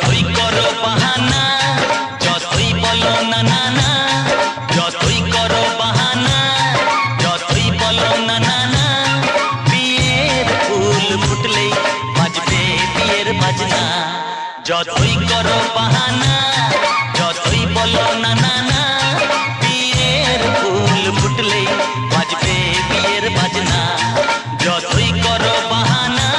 যতই করো বাহানা, যতই বলো না না না, যতই করো বাহানা, যতই বলো না না না, বিয়ের ফুল ফুটলেই বাজবে বিয়ের বাজনা। যতই করো বাহানা, যতই বলো না না না, বিয়ের ফুল ফুটলেই বাজবে বিয়ের বাজনা। যতই করো বাহানা।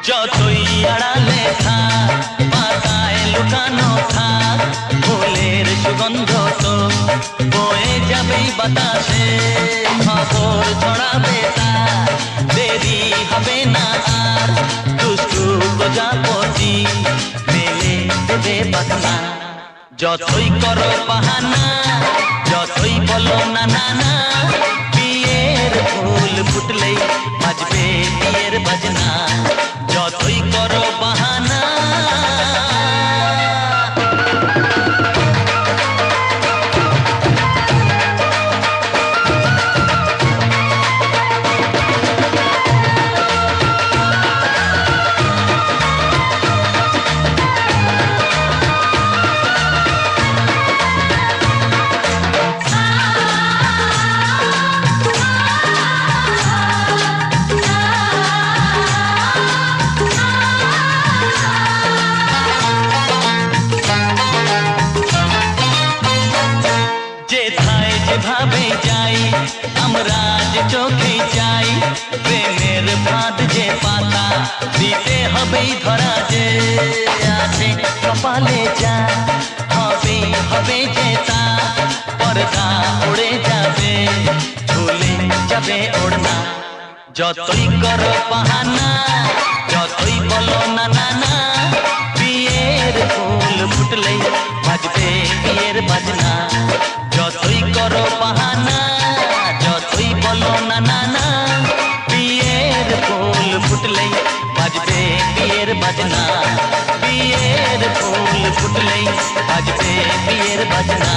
যতই আড়ালে থাক, পাতায় লুকানো থাক, ফুলের সুগন্ধ তো বয়ে যাবেই বাতাসে। খবর ছড়াবে তার, দেরি হবে না আর, দুষ্টু প্রজাপতি মেলে দেবে বাজনা। যতই করো বাহানা, যতই বলো না না না, বিয়ের ফুল ফুটলেই বাজবে বিয়ের বাজনা। যতই করো বাহানা। যেথায় যেভাবে যাই আমরা যে চোখে যাই, প্রেমের ফাঁদ যে পাতা দিতে হবেই ধরা। যে আছে কপালে যা হবে হবে যে তা, পর্দা উড়ে যাবে ঝুলে যাবে ওড়না। যতই করো বাহানা, যতই বলো না না না, বিয়ের ফুল ফুটলেই বাজবে বিয়ের বাজনা। যতই করো বাহানা, যতই বলো না না না, বিয়ের ফুল ফুটলেই বাজবে বিয়ের বাজনা। বিয়ের ফুল ফুটলেই বাজবে বিয়ের বাজনা।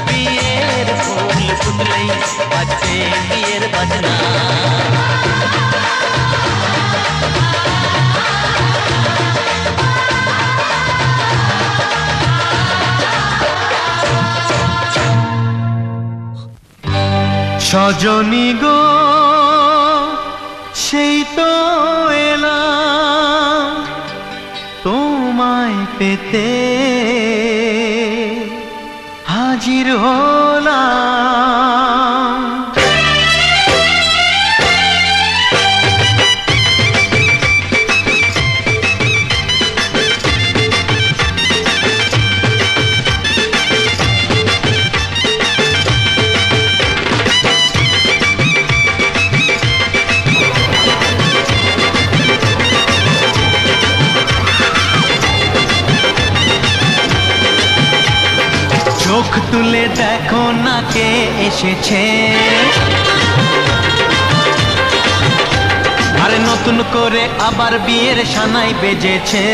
বিয়ের ফুল ফুটলেই বাজবে বিয়ের বাজনা। সজনী গো সেই তো এলাম তোমায় পেতে, হাজির হলাম। চোখ তুলে দেখো না কে এসেছে, আরে নতুন করে আবার বিয়ের সানাই বেজেছে।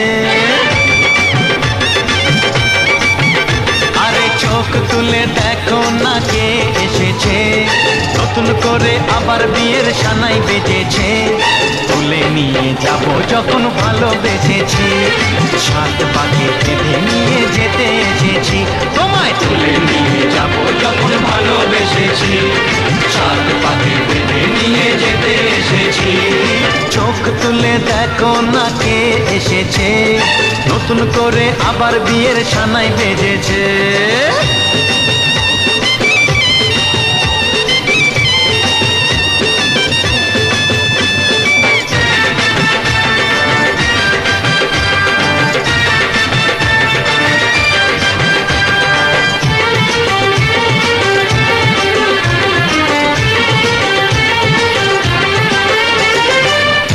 আরে চোখ তুলে দেখো না কে এসেছে, নতুন করে আবার বিয়ের সানাই বেজেছে। তুলে নিয়ে যাব যখন ভালোবেসেছি, সাত পাকে বেঁধে নিয়ে যেতে এসেছি। তোমায় তুলে নিয়ে যাব যখন ভালোবেসেছি, সাত পাকে বেঁধে নিয়ে যেতে এসেছি। চোখ তুলে দেখো না কে এসেছে, নতুন করে আবার বিয়ের সানাই বেজেছে।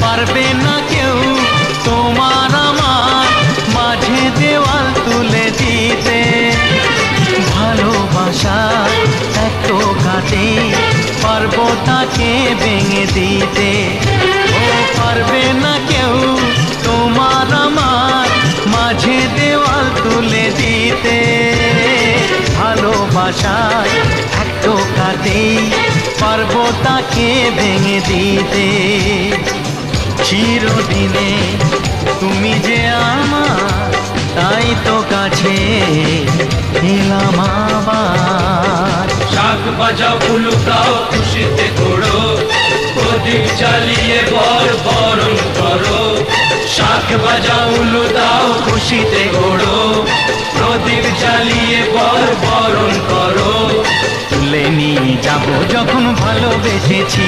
পারবে না কেউ তোমার আমার মাঝে দেওয়াল তুলে দিতে, তাকে ভেঙে দিতে। ও পারবে না কেউ তোমার আমার মাঝে দেওয়াল তুলে দিতে। ভালোবাসায় এক টোকাতেই পারবো তাকে ভেঙে দিতে। চিরদিনে তুমি যে আমার, তাই তো কাছে এলাম আবার। শাক বাজাও উলুকাও খুশিতে ঘোড়ো, প্রদীপ জ্বালিয়ে বরণ করো। শাক বাজাও উলু দাও খুশিতে ঘোড়ো, প্রদীপ জ্বালিয়ে বরণ করো। তুলে নিয়ে যাব যখন ভালোবেসেছি,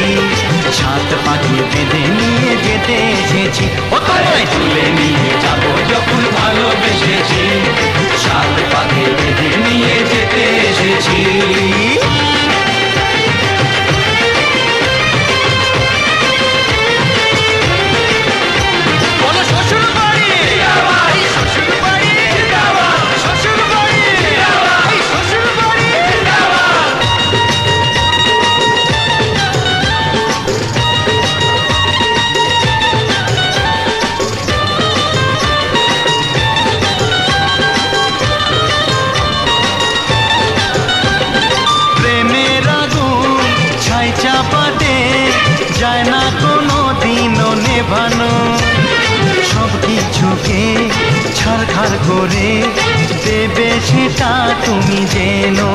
সাত পাখি বেঁধে নিয়ে যেতে এসেছি। ও তোমায় তুলে নিয়ে যাব যখন ভালোবেসেছি, সাত পাখি বেঁধে নিয়ে যেতে এসেছি। চাপাতে যায় না কোনো দিনও নেভানো। সব কিছুকে ছারখার করে দেবে সেটা তুমি জেনো।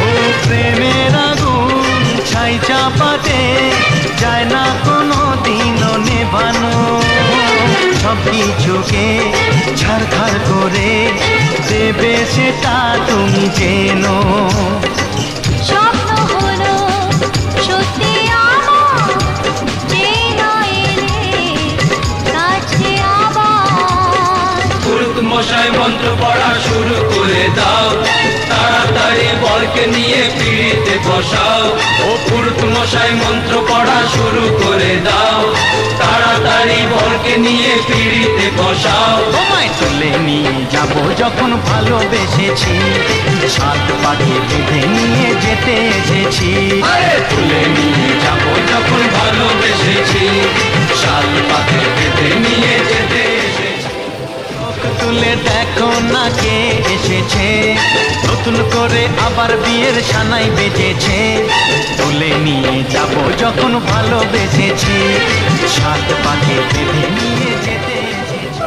ও প্রেমের আগুন ছাই চাপাতে যায় না কোনো দিনও নেভানো। সব কিছুকে ছারখার করে দেবে সেটা তুমি জেনো। মশাই মন্ত্র পড়া শুরু করে দাও, তাড়াতাড়ি বরকে নিয়ে পিড়িতে বসাও। ও পুরুত মশাই মন্ত্র পড়া শুরু করে দাও, তাড়াতাড়ি বরকে নিয়ে পিড়িতে বসাও। তোমায় তুলে নিয়ে যাব যখন ভালোবেসেছি, সাত পাখি বেঁধে নিয়ে যেতে এসেছি। তুলে নিয়ে যাব যখন ভালোবেসেছি, সাত পাখি বেঁধে নিয়ে যেতে এসেছি। তুলে দেখো না কে এসেছে, নতুন করে আবার বিয়ের সানাই বেজেছে। তুলে নিয়ে যাব যখন ভালোবেসেছি, সাত পাখি বেঁধে নিয়ে যেতে এসেছি।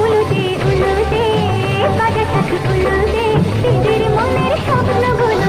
উলুদে উলুদে বাজা থাক উলুদে, নিজের মনের স্বপ্নগুলো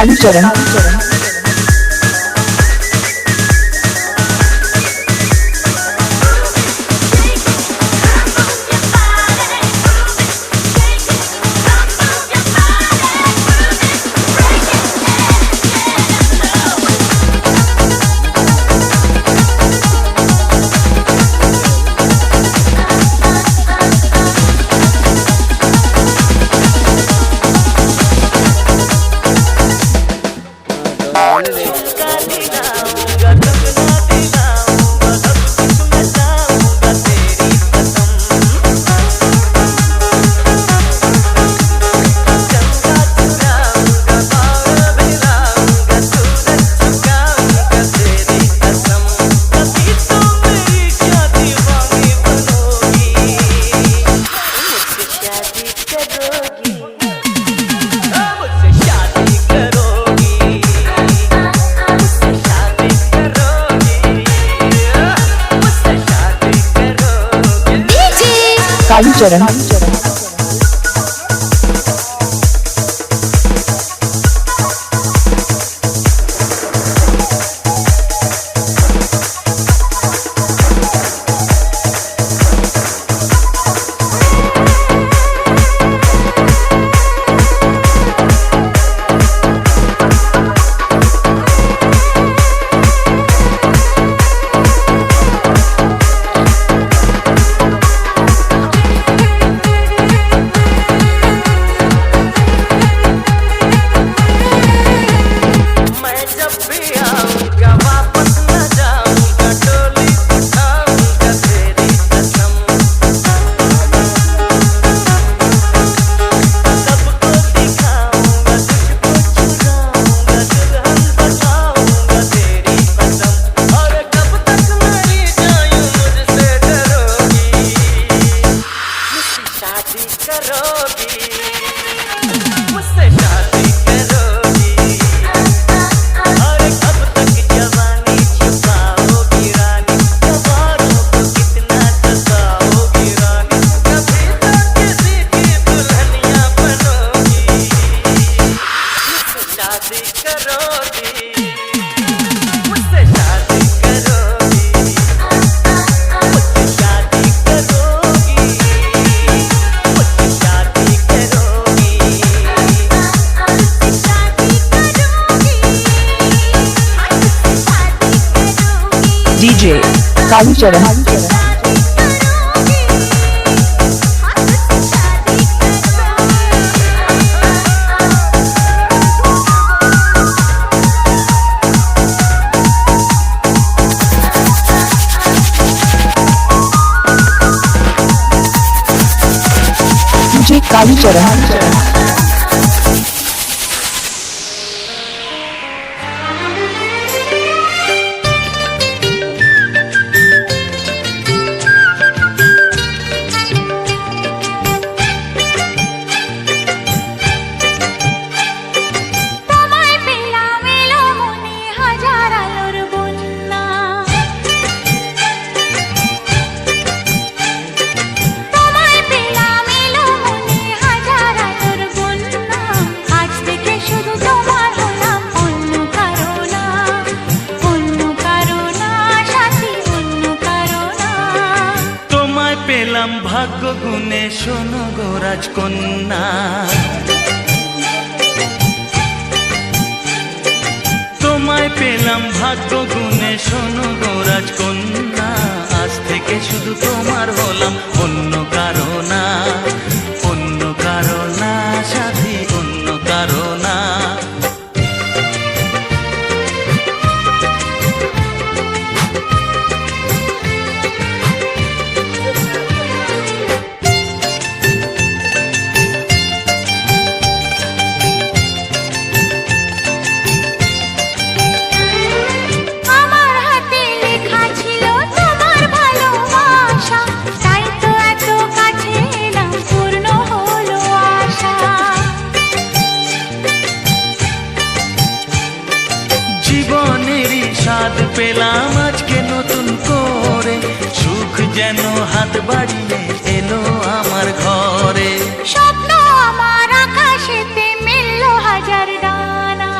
कालीचरण कालीचरण कालीचरण जी कालीचरण পেলাম ভাগ্য গুণে শোনো গো রাজকন্যা তোমায় পেলাম ভাগ্য গুণে শোনো গো রাজকন্যা আজ থেকে শুধু তোমার হলাম অন্য কারো না সাথী অন্য কারো না জীবনেরই স্বাদ পেলাম আজকে নতুন করে সুখ যেন হাত বাড়িয়ে এলো আমার ঘরে স্বপ্ন আমার আকাশেতে মেললো হাজার ডানা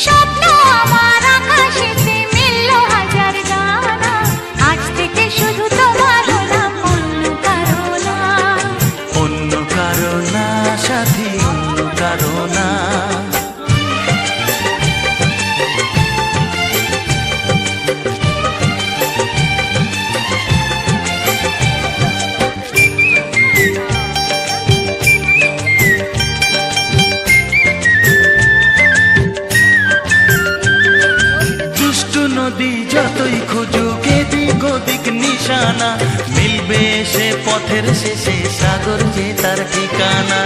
স্বপ্ন আমার আকাশেতে মেললো হাজার ডানা আজ থেকে শুধু তোমার হলাম অন্য কারো না সাথী অন্য কারো না দুষ্টু নদী যতই খুঁজুক এদিক ওদিক নিশানা মিলবে সে পথের শেষে সাগর যে তার ঠিকানা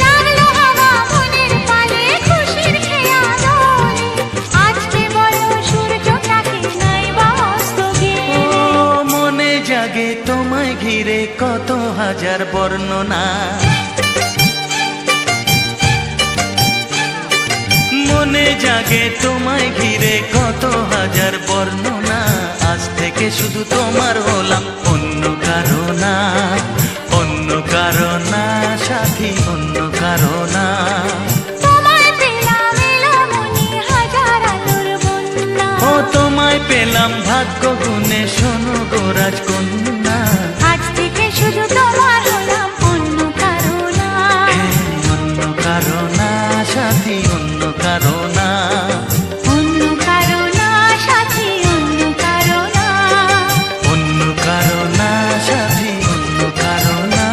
লাগলো হাওয়া মনের পালে খুশির খেয়া দোলে আজকে বলো সূর্যটাকে নাই বা অস্ত গেলে ও মনে জাগে তোমায় ঘিরে কত হাজার বর্ণনা মনে জাগে তোমায় ঘিরে কত হাজার বর্ণনা আজ থেকে শুধু তোমার হলাম অন্য কারো না সাথী অন্য কারো না তোমায় পেলাম এলো মনে হাজার আলোর বন্যা ও তোমায় পেলাম ভাগ্য গুণে শোনো গো রাজকন্যা আজ থেকে শুধু তোমার হলাম অন্য কারো না সাথী অন্য কারো না সাথী অন্য কারো না অন্য কারো না সাথী অন্য কারো না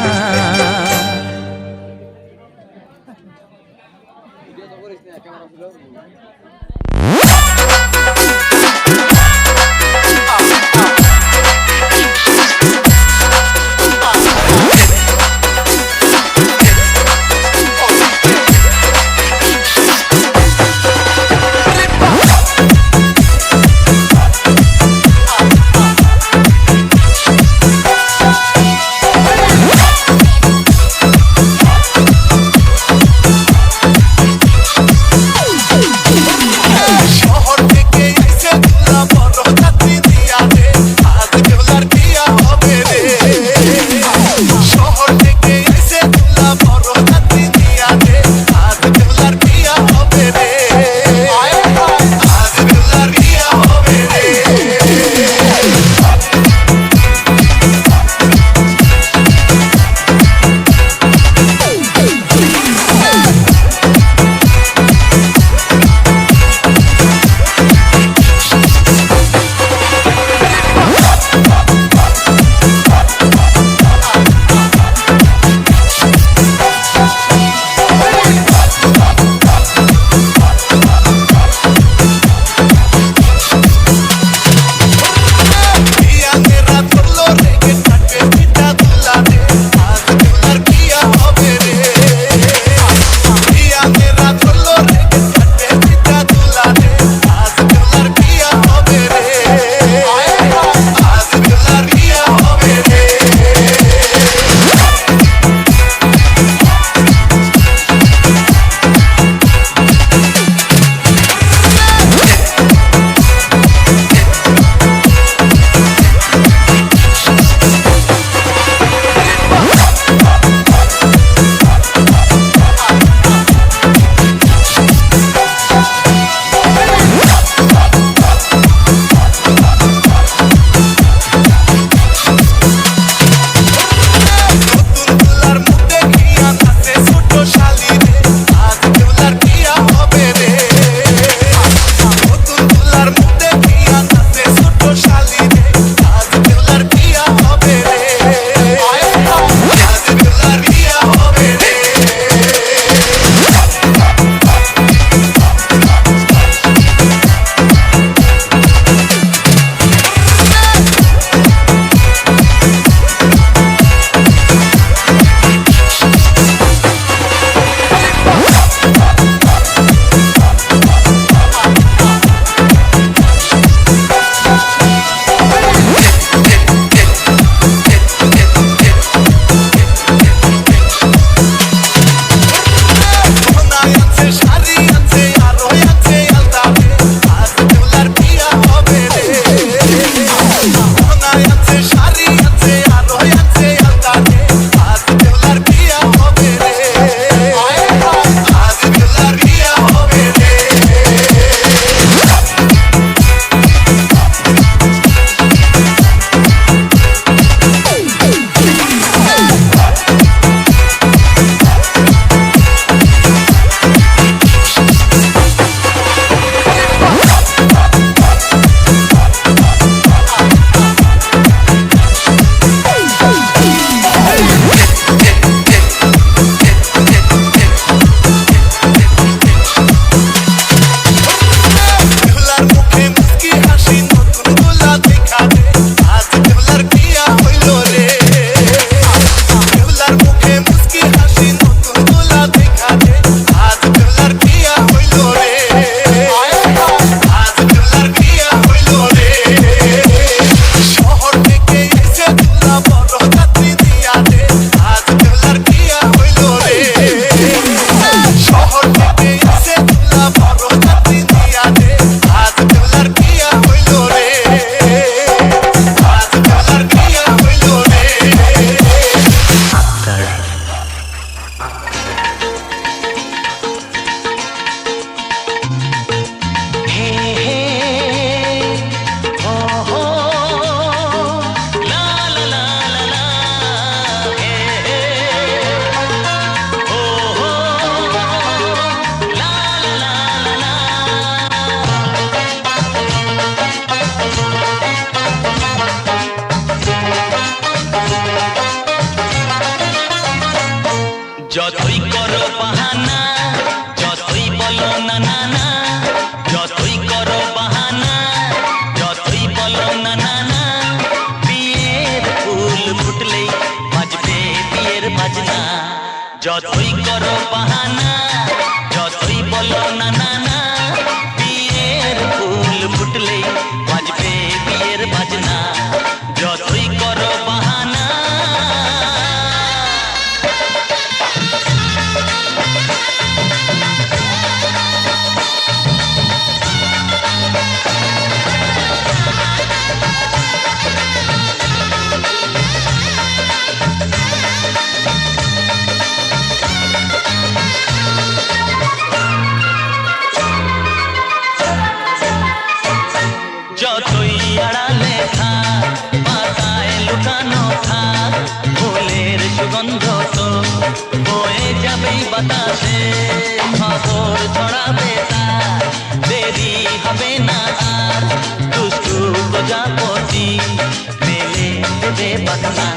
বাজনা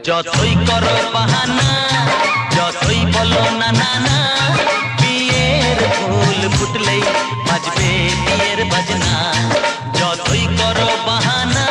যতই করো বাহানা যতই বলো না না না বিয়ের ফুল ফুটলেই বাজবে বিয়ের বাজনা যতই করো বাহানা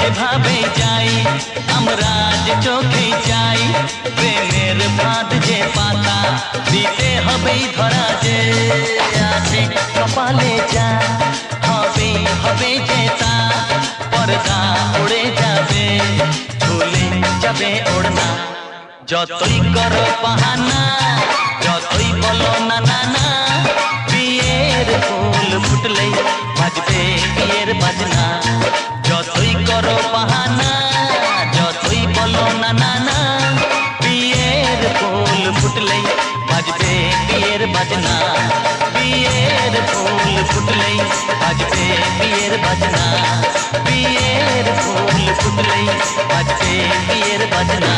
যেভাবে যাই আমরা যে চোখে যাই প্রেমের ফাঁদ যে পাতা দিতে হবেই ধরা যে আছে কপালে যা হবে হবে যে তা পর্দা উড়ে যাবে ভুলে যাবে ওড়না যতই করো বাহানা যতই বলো না না না বিয়ের ফুল ফুটলেই বাজবে বিয়ের বাজনা যতই করো বাহানা যতই বলো না না না বিয়ের ফুল ফুটলেই বাজবে বিয়ের বাজনা বিয়ের ফুল ফুটলেই বাজবে বিয়ের বাজনা বিয়ের ফুল ফুটলেই বাজবে বিয়ের বাজনা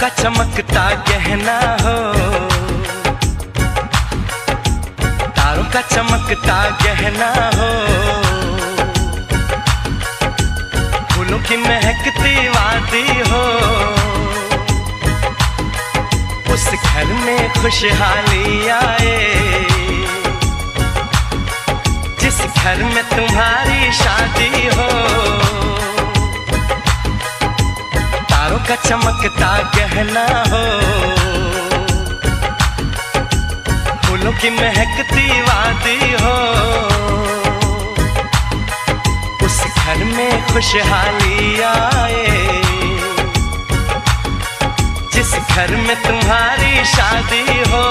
का चमकता गहना हो तारों का चमकता गहना हो फूलों की महकती वादी हो उस घर में खुशहाली आए जिस घर में तुम्हारी शादी हो तारों का चमकता गहना हो फूलों की महकती वादी हो उस घर में खुशहाली आए जिस घर में तुम्हारी शादी हो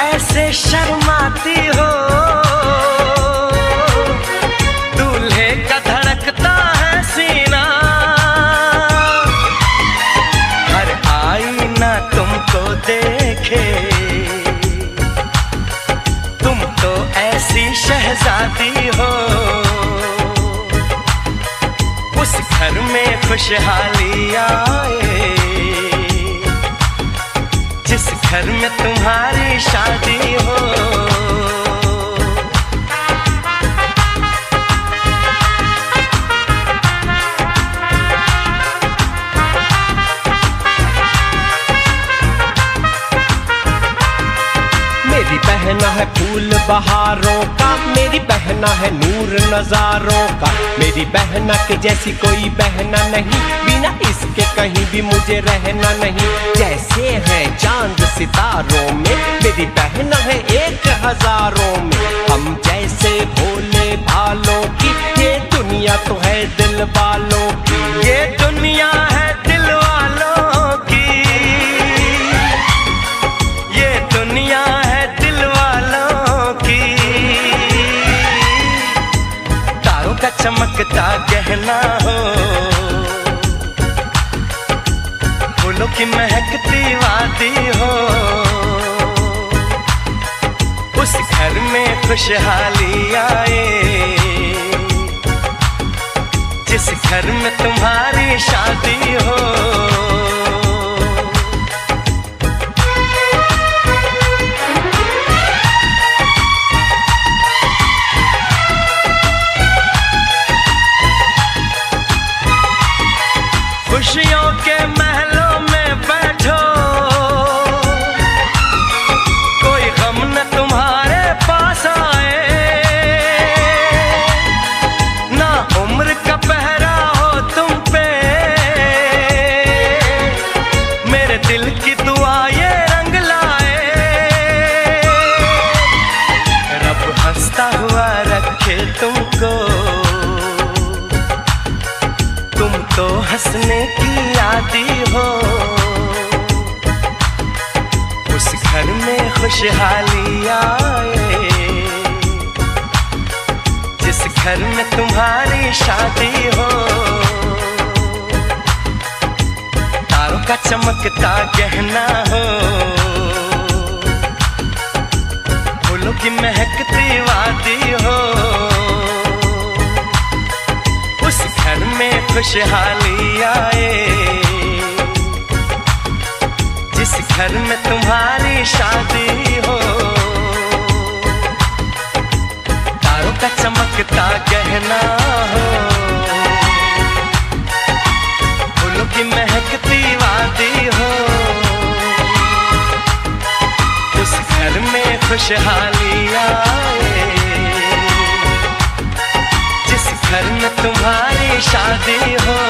ऐसे शर्माती हो दूल्हे का धड़कता है सीना हर आईना तुमको देखे तुम तो ऐसी शहजादी हो उस घर में खुशहाली आए जिस घर में तुम्हारी शादी हो। मेरी बहना है फूल बहारों का, मेरी बहना है नूर नजारों का, मेरी बहना के जैसी कोई बहना नहीं, बिना इसके कहीं भी मुझे रहना नहीं। जैसे हैं चांद सितारों में, मेरी बहना है 1000 में, हम जैसे भोले भालों की, ये दुनिया तो है दिल वालों की, ये दुनिया है दिल वालों की, ये दुनिया है दिल वालों की। तारों का चमकता गहना हो, फूलों की महकती वादी हो, उस घर में खुशहाली आए, जिस घर में तुम्हारी शादी हो। खुशियों के महलों में बैठो, कोई गम न तुम्हारे पास आए, ना उम्र का पहरा हो तुम पे, मेरे दिल की दुआ ये रंग लाए, रब हंसता हुआ रखे तुमको, तुम तो हंसने की आदी हो, उस घर में खुशहाली आए, जिस घर में तुम्हारी शादी हो। तारों का चमकता गहना हो, फूलों की महकती वादी हो, उस घर में खुशहाली आए, जिस घर में तुम्हारी शादी हो। तारों का चमकता गहना हो, फूलों की महकती वादी हो, उस घर में खुशहाली आए, जिस घर में तुम्हारी शादी हो।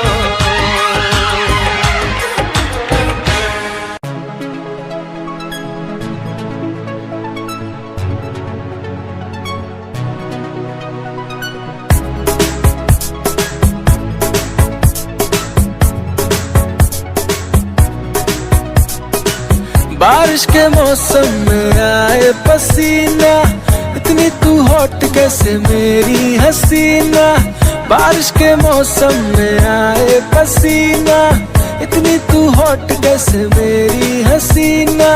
बारिश के मौसम में आए पसीना, इतनी तू हॉट कैसे मेरी हसीना। बारिश के मौसम में आए पसीना, इतनी तू हॉट कैसे मेरी हसीना।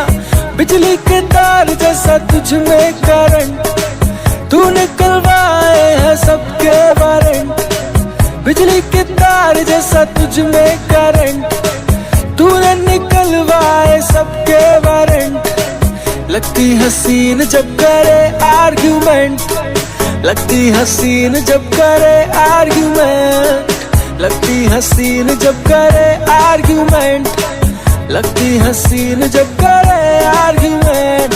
बिजली के तार जैसा तुझ में करंट, तू निकलवाए है सबके वारंट। बिजली के तार जैसा तुझ में करंट, तूने निकलवाए सबके वारंट। लगती हसीन जब करे आर्ग्यूमेंट, लगती हसीन जब करे आर्ग्यूमेंट, लगती हसीन जब करे आर्ग्यूमेंट, लगती हसीन जब करे आर्ग्यूमेंट।